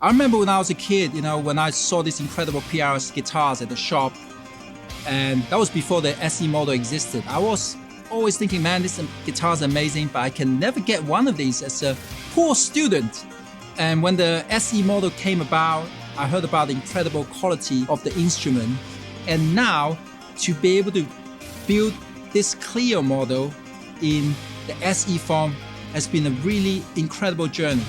I remember when I was a kid, when I saw these incredible PRS guitars at the shop, and that was before the SE model existed. I was always thinking, man, this guitar is amazing, but I can never get one of these as a poor student. And when the SE model came about, I heard about the incredible quality of the instrument. And now to be able to build this Chleo model in the SE form has been a really incredible journey.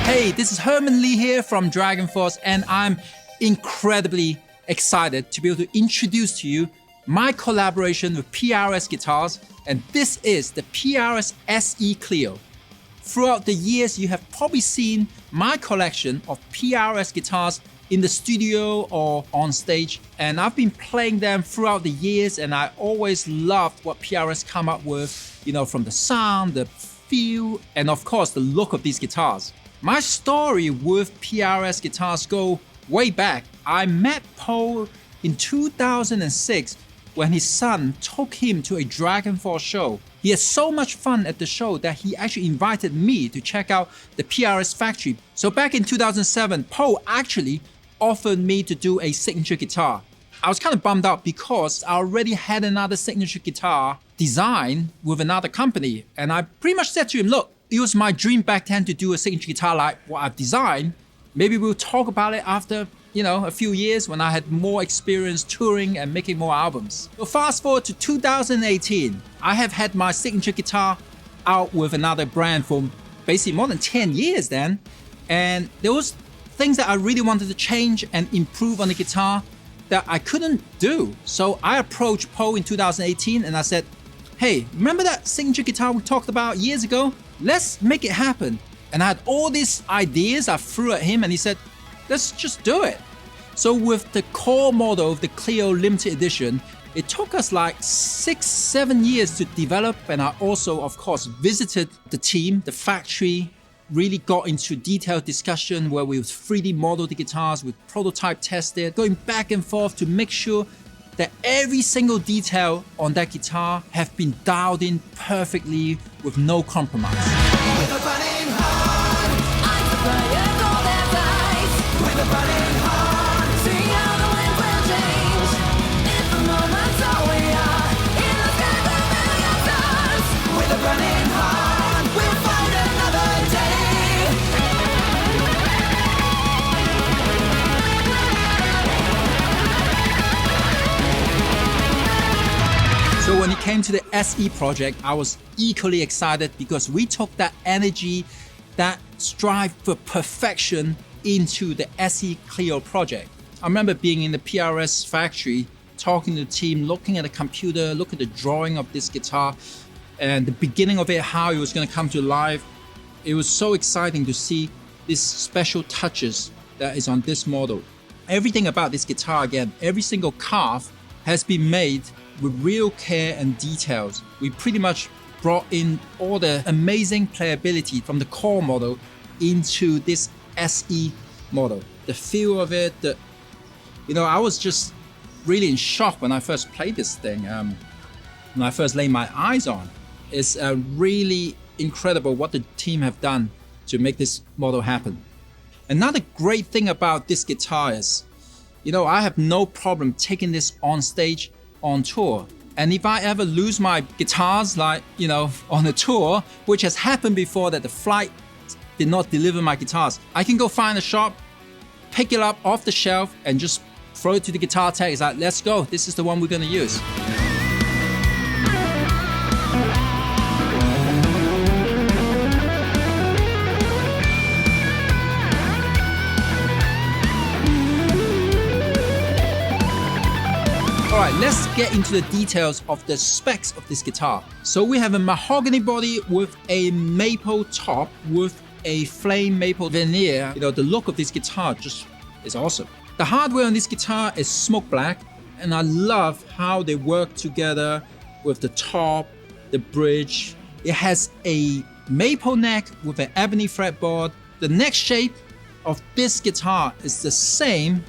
Hey, this is Herman Li here from DragonForce, and I'm incredibly excited to be able to introduce to you my collaboration with PRS Guitars, and this is the PRS SE Chleo. Throughout the years, you have probably seen my collection of PRS guitars in the studio or on stage, and I've been playing them throughout the years, and I always loved what PRS come up with, from the sound, the feel, and of course the look of these guitars. My story with PRS guitars go way back. I met Paul in 2006 when his son took him to a DragonForce show. He had so much fun at the show that he actually invited me to check out the PRS factory. So back in 2007, Paul actually offered me to do a signature guitar. I was kind of bummed out because I already had another signature guitar designed with another company. And I pretty much said to him, look, it was my dream back then to do a signature guitar like what I've designed. Maybe we'll talk about it after, a few years when I had more experience touring and making more albums. So fast forward to 2018, I have had my signature guitar out with another brand for basically more than 10 years then. And there was things that I really wanted to change and improve on the guitar that I couldn't do. So I approached Paul in 2018 and I said, hey, remember that signature guitar we talked about years ago? Let's make it happen. And I had all these ideas I threw at him and he said, let's just do it. So with the core model of the Chleo Limited Edition, it took us like 6-7 years to develop. And I also, of course, visited the team, the factory, really got into detailed discussion where we would 3D model the guitars, with prototype tested, going back and forth to make sure that every single detail on that guitar have been dialed in perfectly with no compromise. With a burning heart, I'm the fire all that dies. With a burning heart, see how the wind will change. If the moment's all we are, in the sky the million stars. With a burning heart, we'll fight another day. So when it came to the SE project, I was equally excited because we took that energy, that strive for perfection into the SE Chleo project. I remember being in the PRS factory, talking to the team, looking at the computer, looking at the drawing of this guitar and the beginning of it, how it was going to come to life. It was so exciting to see these special touches that is on this model. Everything about this guitar, again, every single carve has been made with real care and details. We pretty much brought in all the amazing playability from the core model into this SE model. The feel of it, I was just really in shock when I first played this thing. When I first laid my eyes on, it's really incredible what the team have done to make this model happen. Another great thing about this guitar is, I have no problem taking this on stage, on tour. And if I ever lose my guitars, like, on a tour, which has happened before that the flight did not deliver my guitars, I can go find a shop, pick it up off the shelf and just throw it to the guitar tech. It's like, let's go. This is the one we're going to use. Alright, let's get into the details of the specs of this guitar. So we have a mahogany body with a maple top with a flame maple veneer. The look of this guitar just is awesome. The hardware on this guitar is smoke black, and I love how they work together with the top, the bridge, It has a maple neck with an ebony fretboard. The neck shape of this guitar is the same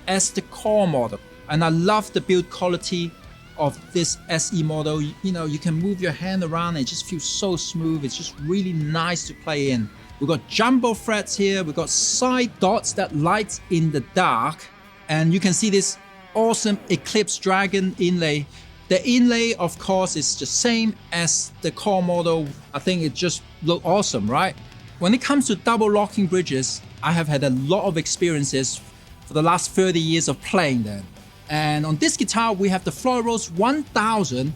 as the core model. And I love the build quality of this SE model. You know, you can move your hand around and it just feels so smooth. It's just really nice to play in. We've got jumbo frets here. We've got side dots that light in the dark. And you can see this awesome Eclipse Dragon inlay. The inlay, of course, is the same as the core model. I think it just looks awesome, right? When it comes to double locking bridges, I have had a lot of experiences for the last 30 years of playing them. And on this guitar, we have the Floros 1000.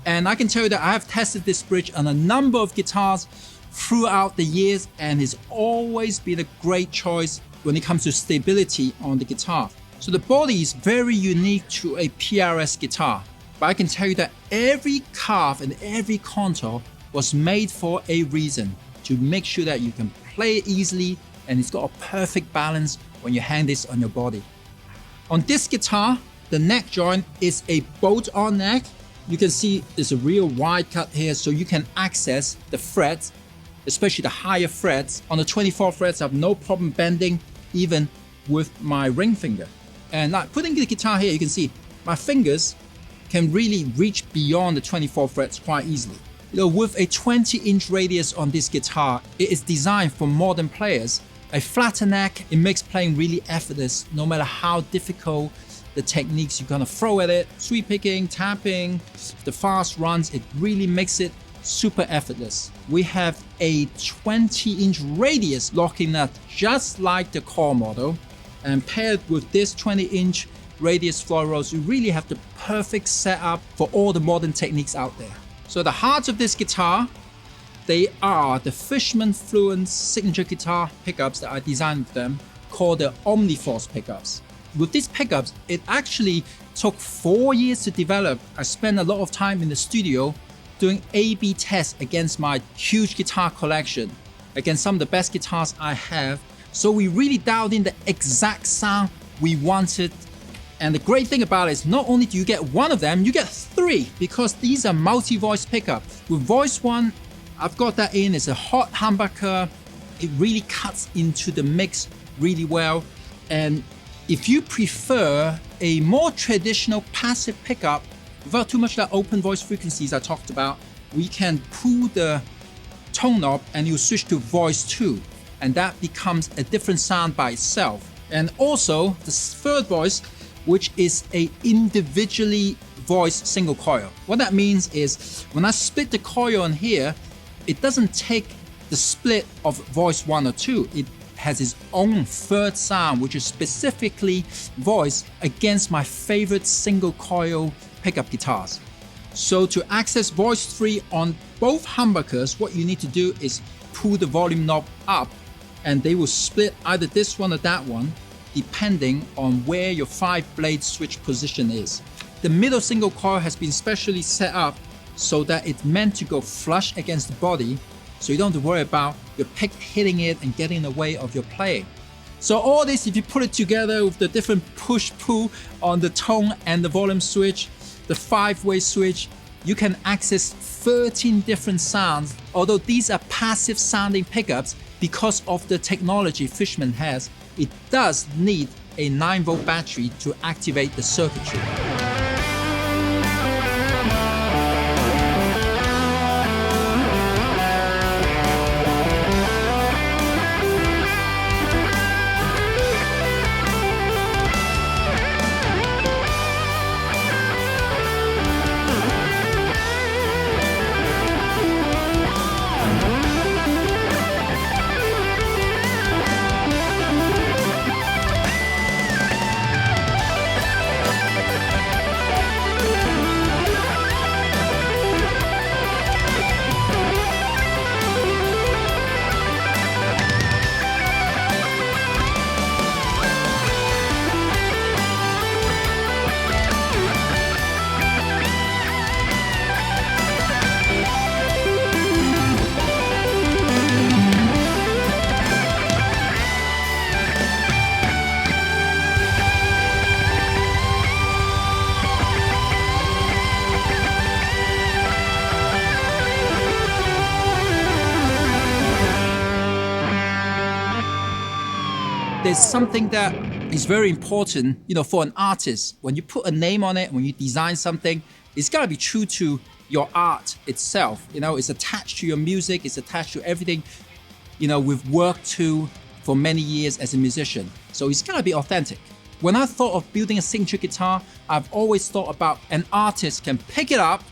And I can tell you that I have tested this bridge on a number of guitars throughout the years, and it's always been a great choice when it comes to stability on the guitar. So the body is very unique to a PRS guitar, but I can tell you that every carve and every contour was made for a reason, to make sure that you can play it easily and it's got a perfect balance when you hang this on your body. On this guitar, the neck joint is a bolt-on neck. You can see there's a real wide cut here, so you can access the frets, especially the higher frets. On the 24 frets, I have no problem bending even with my ring finger. And now putting the guitar here, you can see my fingers can really reach beyond the 24 frets quite easily. You know, with a 20-inch radius on this guitar, it is designed for modern players. A flatter neck, it makes playing really effortless, no matter how difficult the techniques you're gonna throw at it. Sweep picking, tapping, the fast runs, it really makes it super effortless. We have a 20-inch radius locking nut, just like the core model. And paired with this 20-inch radius Floros, you really have the perfect setup for all the modern techniques out there. So the heart of this guitar, they are the Fishman Fluence signature guitar pickups that I designed with them, called the OmniForce pickups. With these pickups, it actually took 4 years to develop. I spent a lot of time in the studio doing A/B tests against my huge guitar collection, against some of the best guitars I have. So we really dialed in the exact sound we wanted. And the great thing about it is not only do you get one of them, you get 3, because these are multi-voice pickups. With voice 1, I've got that in. It's a hot humbucker. It really cuts into the mix really well. And if you prefer a more traditional passive pickup without too much of that open voice frequencies I talked about, we can pull the tone knob and you switch to voice 2. And that becomes a different sound by itself. And also the third voice, which is a individually voiced single coil. What that means is when I split the coil on here, it doesn't take the split of voice 1 or 2. It has its own third sound, which is specifically voiced against my favorite single coil pickup guitars. So to access voice 3 on both humbuckers, what you need to do is pull the volume knob up, and they will split either this one or that one, depending on where your 5-blade switch position is. The middle single coil has been specially set up so that it's meant to go flush against the body, so you don't have to worry about your pick hitting it and getting in the way of your playing. So all this, if you put it together with the different push-pull on the tone and the volume switch, the 5-way switch, you can access 13 different sounds. Although these are passive sounding pickups, because of the technology Fishman has, it does need a 9-volt battery to activate the circuitry. there's something that is very important, for an artist. When you put a name on it, when you design something, it's gotta be true to your art itself. It's attached to your music, it's attached to everything, we've worked to for many years as a musician. So it's gotta be authentic. When I thought of building a signature guitar, I've always thought about an artist can pick it up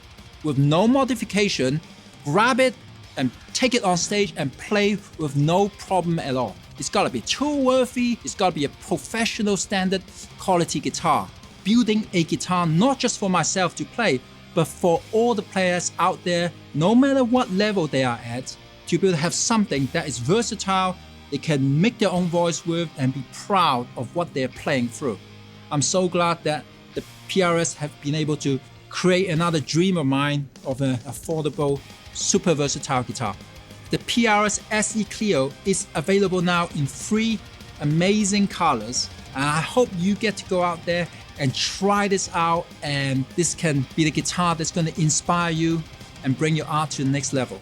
with no modification, grab it and take it on stage and play with no problem at all. It's gotta be tour-worthy, it's gotta be a professional standard quality guitar. Building a guitar not just for myself to play, but for all the players out there, no matter what level they are at, to be able to have something that is versatile, they can make their own voice with and be proud of what they're playing through. I'm so glad that the PRS have been able to create another dream of mine of an affordable, super versatile guitar. The PRS SE Chleo is available now in 3 amazing colors, and I hope you get to go out there and try this out, and this can be the guitar that's going to inspire you and bring your art to the next level.